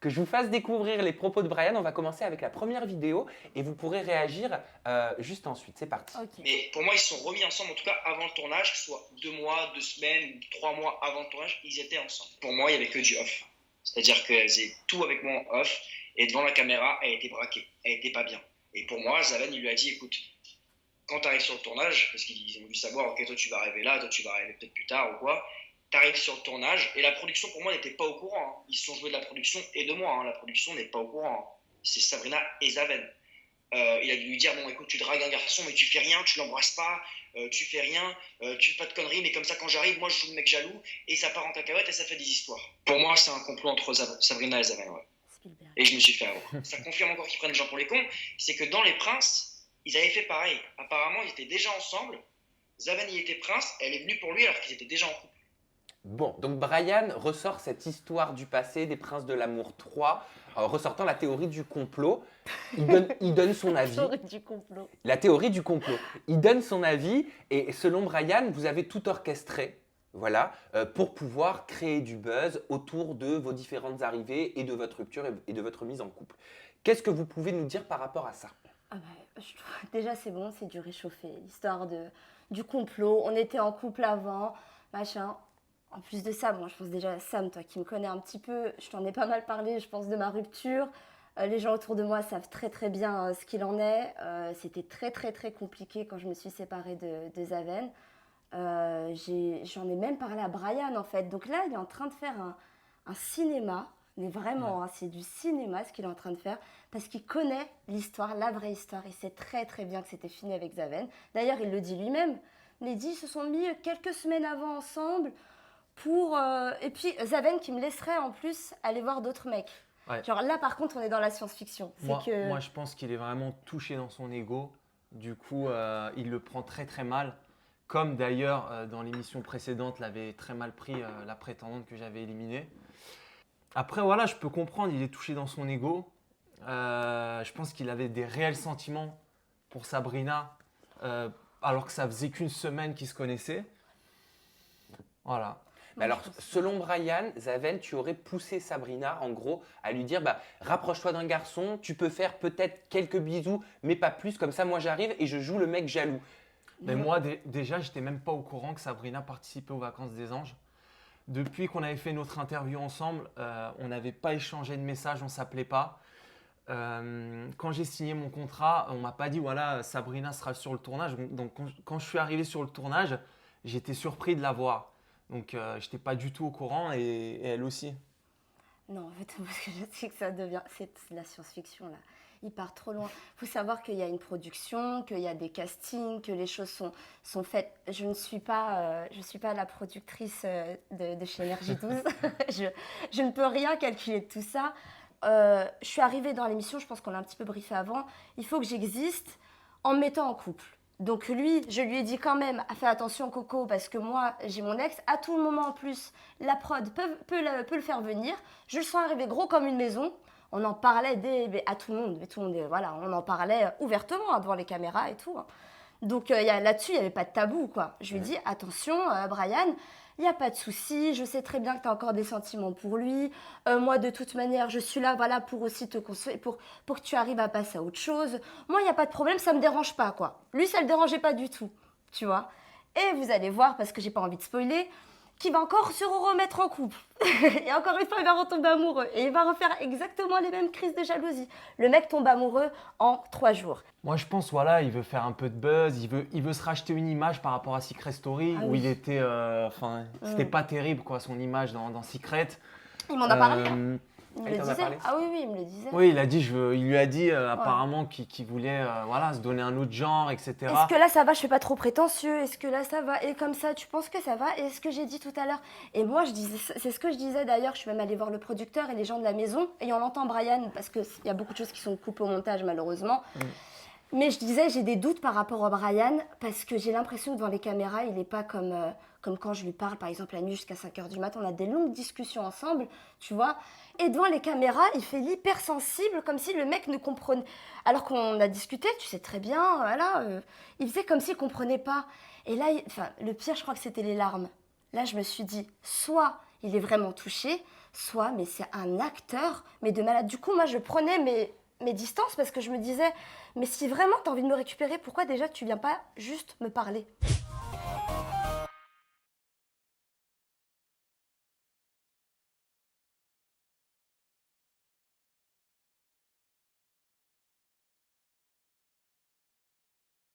que je vous fasse découvrir les propos de Brian. On va commencer avec la première vidéo et vous pourrez réagir juste ensuite. C'est parti. Ok. Mais pour moi, ils se sont remis ensemble, en tout cas avant le tournage, que ce soit 2 mois, 2 semaines, 3 mois avant le tournage, ils étaient ensemble. Pour moi, il n'y avait que du off. C'est-à-dire qu'elle faisait tout avec moi en off, et devant la caméra, elle était braquée, elle était pas bien. Et pour moi, Zaven, il lui a dit, écoute, quand tu arrives sur le tournage, parce qu'ils ont dû savoir, ok, toi tu vas arriver là, toi tu vas arriver peut-être plus tard ou quoi, tu arrives sur le tournage, et la production pour moi n'était pas au courant. Hein. Ils se sont joués de la production et de moi, hein. La production n'est pas au courant. Hein. C'est Sabrina et Zaven. Il a dû lui dire, bon écoute, tu dragues un garçon, mais tu fais rien, tu l'embrasses pas, tu fais rien, tu fais pas de conneries, mais comme ça quand j'arrive, moi je joue le mec jaloux, et ça part en cacahuète et ça fait des histoires. Pour moi, c'est un complot entre Sabrina et Zaven, ouais. Spielberg. Et je me suis fait avoir. Ça confirme encore qu'ils prennent les gens pour les cons, c'est que dans Les Princes, ils avaient fait pareil. Apparemment, ils étaient déjà ensemble, Zaven il était prince, elle est venue pour lui alors qu'ils étaient déjà en couple. Bon, donc Brian ressort cette histoire du passé des Princes de l'Amour 3, ressortant la théorie du complot. Il donne son avis. Théorie du complot. La théorie du complot. Il donne son avis et selon Brian, vous avez tout orchestré, voilà, pour pouvoir créer du buzz autour de vos différentes arrivées et de votre rupture et de votre mise en couple. Qu'est-ce que vous pouvez nous dire par rapport à ça? Ah bah, je trouve, déjà, c'est bon, c'est du réchauffé. L'histoire du complot. On était en couple avant, machin. En plus de ça, bon, je pense déjà, Sam, toi qui me connais un petit peu, je t'en ai pas mal parlé, je pense, de ma rupture. Les gens autour de moi savent très très bien ce qu'il en est. C'était très très très compliqué quand je me suis séparée de Zaven. J'en ai même parlé à Brian en fait. Donc là, il est en train de faire un cinéma, mais vraiment, hein, c'est du cinéma ce qu'il est en train de faire, parce qu'il connaît l'histoire, la vraie histoire. Il sait très très bien que c'était fini avec Zaven. D'ailleurs, il le dit lui-même. Il dit, ils se sont mis quelques semaines avant ensemble pour... Et puis Zaven qui me laisserait en plus aller voir d'autres mecs. Ouais. Genre là, par contre, on est dans la science-fiction. Moi, je pense qu'il est vraiment touché dans son ego. Du coup, il le prend très très mal. Comme d'ailleurs, dans l'émission précédente, l'avait très mal pris la prétendante que j'avais éliminée. Après, voilà, je peux comprendre, il est touché dans son ego. Je pense qu'il avait des réels sentiments pour Sabrina, alors que ça faisait qu'une semaine qu'ils se connaissaient. Voilà. Mais alors, selon Brian, Zaven, tu aurais poussé Sabrina, en gros, à lui dire rapproche-toi d'un garçon, tu peux faire peut-être quelques bisous, mais pas plus. Comme ça, moi, j'arrive et je joue le mec jaloux. Mais moi, déjà, j'étais même pas au courant que Sabrina participait aux Vacances des Anges. Depuis qu'on avait fait notre interview ensemble, on n'avait pas échangé de messages, on ne s'appelait pas. Quand j'ai signé mon contrat, on ne m'a pas dit voilà, Sabrina sera sur le tournage. Donc, quand je suis arrivé sur le tournage, j'étais surpris de la voir. Donc, je n'étais pas du tout au courant et elle aussi. Non, en fait, parce que je sais que ça devient... C'est de la science-fiction, là. Il part trop loin. Il faut savoir qu'il y a une production, qu'il y a des castings, que les choses sont faites. Je ne suis pas la productrice de chez Énergie 12. je ne peux rien calculer de tout ça. Je suis arrivée dans l'émission, je pense qu'on l'a un petit peu briefé avant. Il faut que j'existe en me mettant en couple. Donc lui, je lui ai dit quand même, fais attention Coco, parce que moi, j'ai mon ex. À tout moment en plus, la prod peut le faire venir. Je le sens arriver gros comme une maison. On en parlait à tout le monde. Voilà, on en parlait ouvertement devant les caméras et tout. Donc là-dessus, il n'y avait pas de tabou, quoi. Je lui ai dit, attention, Brian, il n'y a pas de souci. Je sais très bien que tu as encore des sentiments pour lui. Moi, de toute manière, je suis là, voilà, pour aussi te consoler, pour que tu arrives à passer à autre chose. Moi, il n'y a pas de problème, ça ne me dérange pas, quoi. Lui, ça ne le dérangeait pas du tout, tu vois. Et vous allez voir, parce que j'ai pas envie de spoiler, qu'il va encore se remettre en couple. Et encore une fois, il va retomber amoureux. Et il va refaire exactement les mêmes crises de jalousie. Le mec tombe amoureux en 3 jours. Moi, je pense, voilà, il veut faire un peu de buzz, il veut se racheter une image par rapport à Secret Story, où il était, c'était pas terrible, quoi, son image dans Secret. Il m'en a parlé. Il me Il le t'en a disait. parlé? Ah oui, il me le disait. Oui, il lui a dit apparemment qu'il voulait voilà, se donner un autre genre, etc. Est-ce que là ça va? Je fais pas trop prétentieux. Est-ce que là ça va? Et comme ça, tu penses que ça va? Et ce que j'ai dit tout à l'heure. Et moi, c'est ce que je disais d'ailleurs. Je suis même allée voir le producteur et les gens de la maison. Et on entend Brian, parce qu'il y a beaucoup de choses qui sont coupées au montage, malheureusement. Mais je disais, j'ai des doutes par rapport à Brian, parce que j'ai l'impression que devant les caméras, il n'est pas comme quand je lui parle, par exemple, la nuit jusqu'à 5h du matin. On a des longues discussions ensemble, tu vois. Et devant les caméras, il fait l'hypersensible, comme si le mec ne comprenait... Alors qu'on a discuté, tu sais très bien, voilà. Il faisait comme s'il ne comprenait pas. Et là, le pire, je crois que c'était les larmes. Là, je me suis dit, soit il est vraiment touché, soit, mais c'est un acteur, mais de malade. Du coup, moi, je prenais mes distances parce que je me disais, mais si vraiment tu as envie de me récupérer, pourquoi déjà tu viens pas juste me parler ?